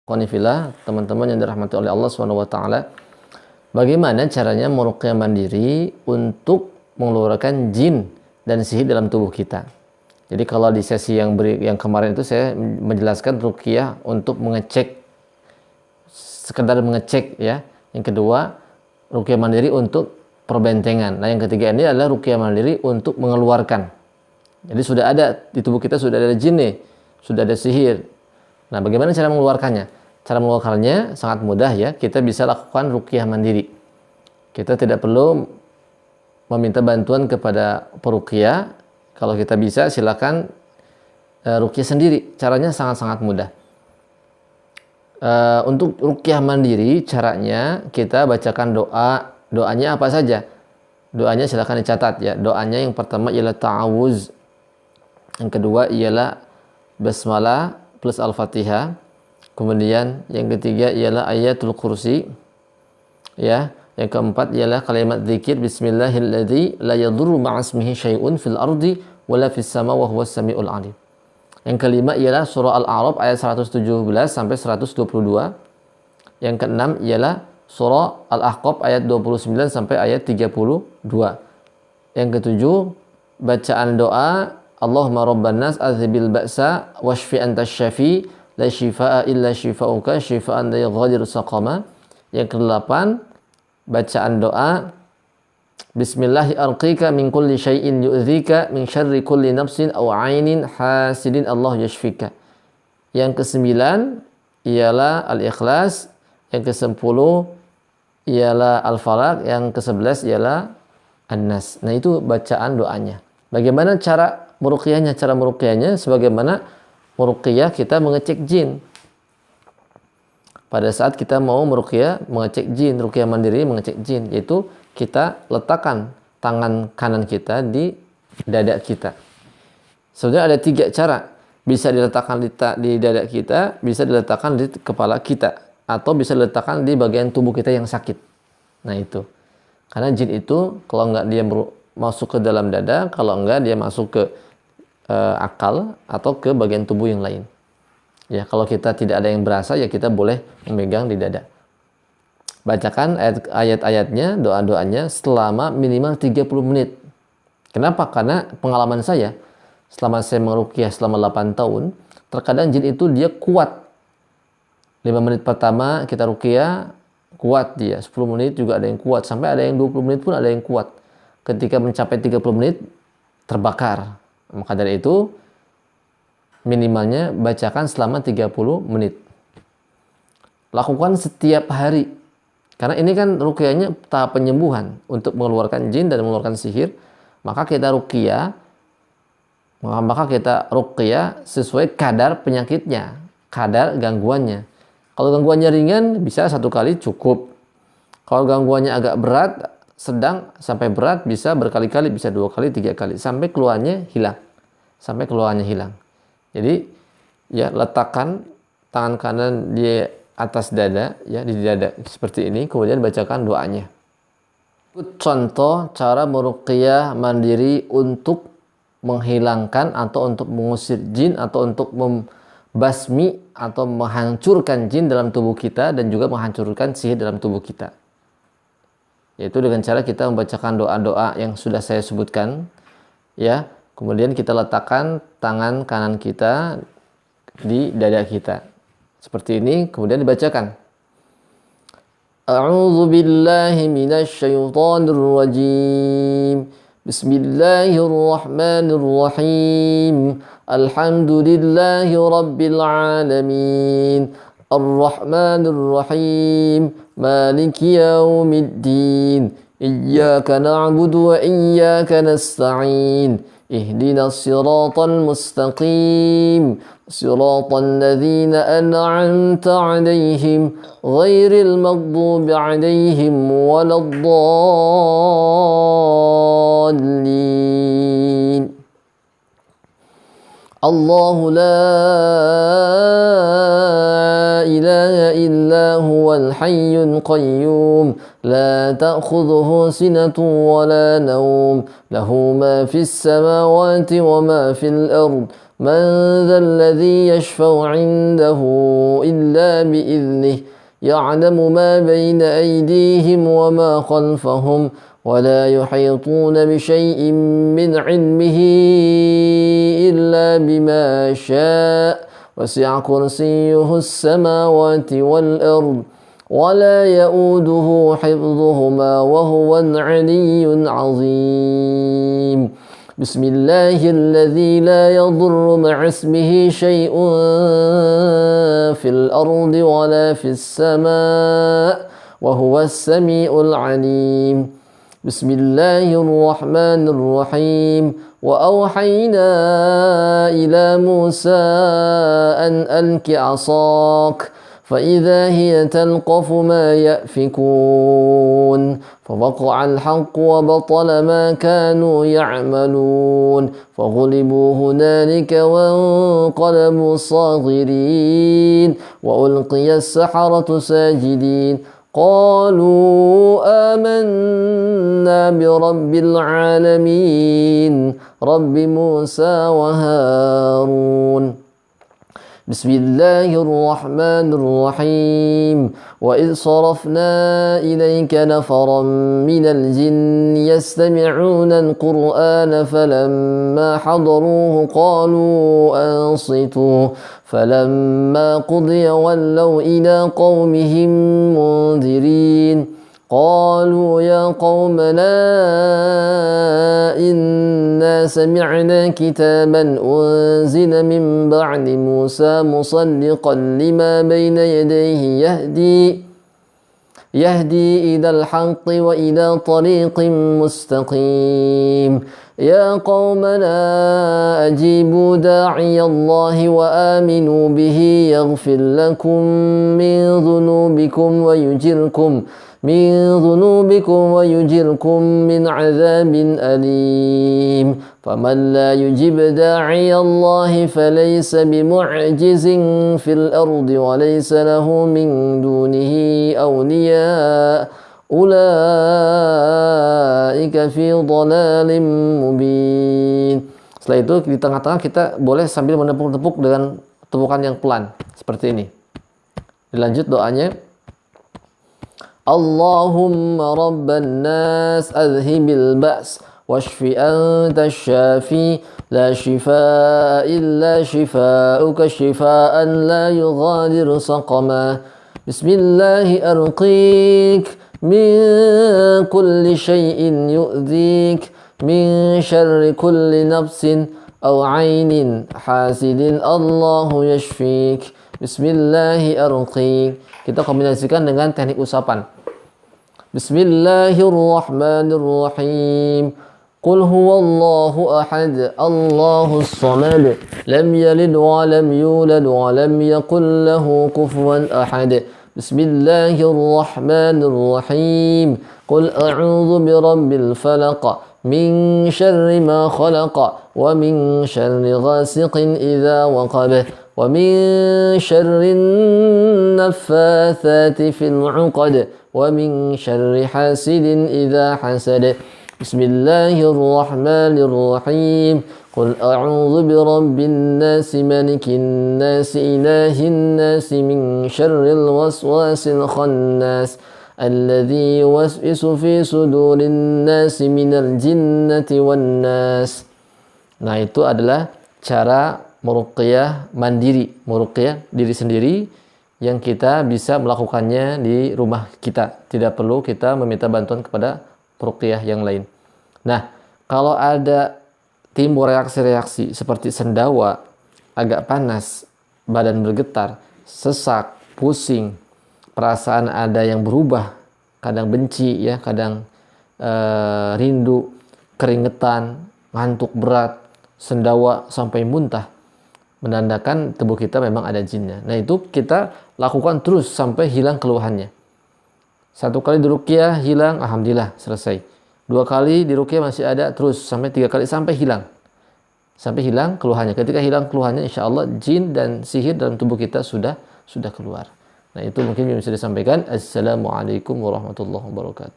Konifillah, teman-teman yang dirahmati oleh Allah SWT, bagaimana caranya meruqyah mandiri untuk mengeluarkan jin dan sihir dalam tubuh kita. Jadi kalau di sesi yang kemarin itu saya menjelaskan ruqyah untuk mengecek, sekedar mengecek ya. Yang kedua, ruqyah mandiri untuk perbentengan. Nah, yang ketiga ini adalah ruqyah mandiri untuk mengeluarkan. Jadi sudah ada di tubuh kita, sudah ada jin nih, sudah ada sihir. Nah, bagaimana cara mengeluarkannya? Cara mengeluarkannya sangat mudah ya. Kita bisa lakukan ruqyah mandiri. Kita tidak perlu meminta bantuan kepada peruqyah. Kalau kita bisa, silakan ruqyah sendiri. Caranya sangat-sangat mudah. Untuk ruqyah mandiri, caranya kita bacakan doa. Doanya apa saja? Doanya silakan dicatat ya. Doanya yang pertama ialah ta'awuz. Yang kedua ialah basmalah plus Al-Fatihah. Kemudian yang ketiga ialah ayatul kursi. Ya, yang keempat ialah kalimat zikir bismillahilladzi la yadurru ma'asmihi syai'un fil ardi wala fis sama wa huwas samiul alim. Yang kelima ialah surah Al-A'raf ayat 117 sampai 122. Yang keenam ialah surah Al-Ahqaf ayat 29 sampai ayat 32. Yang ketujuh, bacaan doa Allahumma rabban nas azhibil ba'sa washfi antas syafi la shifaa illa shifauka shifaan la yughadiru saqama. Yang kedelapan, bacaan doa bismillahi arqika min kulli syai'in yu'dzika min syarri kulli nafsin aw 'ainin hasidin Allah yashfika. Yang kesembilan ialah al-ikhlas. Yang kesepuluh ialah al-falaq. Yang kesebelas ialah an-nas. Nah, itu bacaan doanya. Bagaimana cara meruqyahnya? Cara meruqyahnya sebagaimana meruqyah kita mengecek jin. Pada saat kita mau meruqyah mengecek jin, ruqyah mandiri mengecek jin, yaitu kita letakkan tangan kanan kita di dada kita. Sebenarnya ada tiga cara. Bisa diletakkan di dada kita, bisa diletakkan di kepala kita, atau bisa diletakkan di bagian tubuh kita yang sakit. Nah, itu. Karena jin itu kalau nggak dia masuk ke dalam dada, kalau enggak dia masuk ke akal atau ke bagian tubuh yang lain. Ya, kalau kita tidak ada yang berasa, ya kita boleh memegang di dada. Bacakan ayat-ayatnya, doa-doanya selama minimal 30 menit. Kenapa? Karena pengalaman saya, selama saya meruqyah selama 8 tahun, terkadang jin itu dia kuat. 5 menit pertama kita ruqyah, kuat dia. 10 menit juga ada yang kuat. Sampai ada yang 20 menit pun ada yang kuat. Ketika mencapai 30 menit, terbakar. Maka dari itu, minimalnya bacakan selama 30 menit. Lakukan setiap hari. Karena ini kan ruqyahnya tahap penyembuhan untuk mengeluarkan jin dan mengeluarkan sihir. Maka kita ruqyah sesuai kadar penyakitnya, kadar gangguannya. Kalau gangguannya ringan, bisa 1 kali cukup. Kalau gangguannya agak berat, sedang sampai berat, bisa berkali-kali, bisa 2 kali, 3 kali, sampai keluhannya hilang. Jadi ya, letakkan tangan kanan di atas dada, ya, di dada seperti ini, kemudian bacakan doanya. Contoh cara meruqyah mandiri untuk menghilangkan atau untuk mengusir jin atau untuk membasmi atau menghancurkan jin dalam tubuh kita dan juga menghancurkan sihir dalam tubuh kita. Yaitu dengan cara kita membacakan doa-doa yang sudah saya sebutkan, ya. Kemudian kita letakkan tangan kanan kita di dada kita. Seperti ini, kemudian dibacakan. A'udzu billahi minasy syaithanir rajim. Bismillahirrahmanirrahim. Alhamdulillahi rabbil alamin. Ar-Rahmanir Rahim. Maliki yaumiddin. Iyyaka na'budu wa iyyaka nasta'in. اهدنا الصراط المستقيم صراط الذين أنعمت عليهم غير المغضوب عليهم ولا الضالين الله لا إله إلا هو الحي القيوم لا تأخذه سنة ولا نوم له ما في السماوات وما في الأرض من ذا الذي يشفع عنده إلا بإذنه يعلم ما بين أيديهم وما خلفهم ولا يحيطون بشيء من علمه إلا بما شاء وسع كرسيه السماوات والأرض ولا يؤوده حفظهما وهو العلي العظيم بسم الله الذي لا يضر مع اسمه شيء في الأرض ولا في السماء وهو السميع العليم بسم الله الرحمن الرحيم وأوحينا إلى موسى أن ألق عصاك فإذا هي تلقف ما يأفكون فوقع الحق وبطل ما كانوا يعملون فغلبوا هنالك وانقلبوا صاغرين وألقي السحرة ساجدين قالوا آمنا برب العالمين رب موسى وهارون بسم الله الرحمن الرحيم وإذ صرفنا إليك نفرا من الجن يستمعون القرآن فلما حضروه قالوا أنصتوا فلما قضي ولوا إلى قومهم منذرين قالوا يا قومنا إنا سمعنا كتابا أنزل من بعد موسى مصدقا لما بين يديه يهدي إلى الحق وإلى طريق مستقيم يا قومنا أجيبوا داعي الله وآمنوا به يغفر لكم من ذنوبكم ويجركم من عذاب أليم فمن لا يجب داعي الله فليس بمعجز في الأرض وليس له من دونه أولياء أولئك في ضلال مبين. Setelah itu di tengah-tengah kita boleh sambil menepuk-tepuk dengan tepukan yang pelan seperti ini. Dilanjut doanya, Allahumma rabban nas adhibil ba's washfi anta syafi la shifaa illa shifaa'uka shifaa'an la yughadiru saqama bismillahi arqiq min kulli shay'in yu'dhik min syarri kulli nafsin aw 'ainin hasidin Allahu yashfik bismillahi arqiq. Kita kombinasikan dengan teknik usapan. Bismillahirrahmanirrahim. Qul huwallahu ahad, Allahus samad, lam yalid wa lam yulad wa lam yakul lahu kufuwan ahad. Bismillahirrahmanirrahim. Qul a'udzu birabbil falaq min syarri ma khalaq wa min syarri ghasiqin idza waqab wa min syarri nafathati fil 'uqad wa min syarri hasidin idza hasad. Bismillahirrahmanirrahim. Qul a'udzu birabbin nas malikin nas ilahin nas min syarril waswasil khannas alladzi yuwaswisu fi sudurin nas minal jinnati wan nas. Nah, itu adalah cara meruqyah mandiri, meruqyah diri sendiri yang kita bisa melakukannya di rumah kita. Tidak perlu kita meminta bantuan kepada peruqyah yang lain. Nah, kalau ada timbul reaksi-reaksi seperti sendawa, agak panas, badan bergetar, sesak, pusing, perasaan ada yang berubah, kadang benci ya, kadang rindu, keringetan, ngantuk berat, sendawa sampai muntah, menandakan tubuh kita memang ada jinnya. Nah, itu kita lakukan terus sampai hilang keluhannya. 1 kali diruqyah hilang, alhamdulillah selesai. 2 kali diruqyah masih ada, terus sampai 3 kali sampai hilang. Sampai hilang keluhannya. Ketika hilang keluhannya, insya Allah jin dan sihir dalam tubuh kita sudah keluar. Nah, itu mungkin yang bisa disampaikan. Assalamualaikum warahmatullahi wabarakatuh.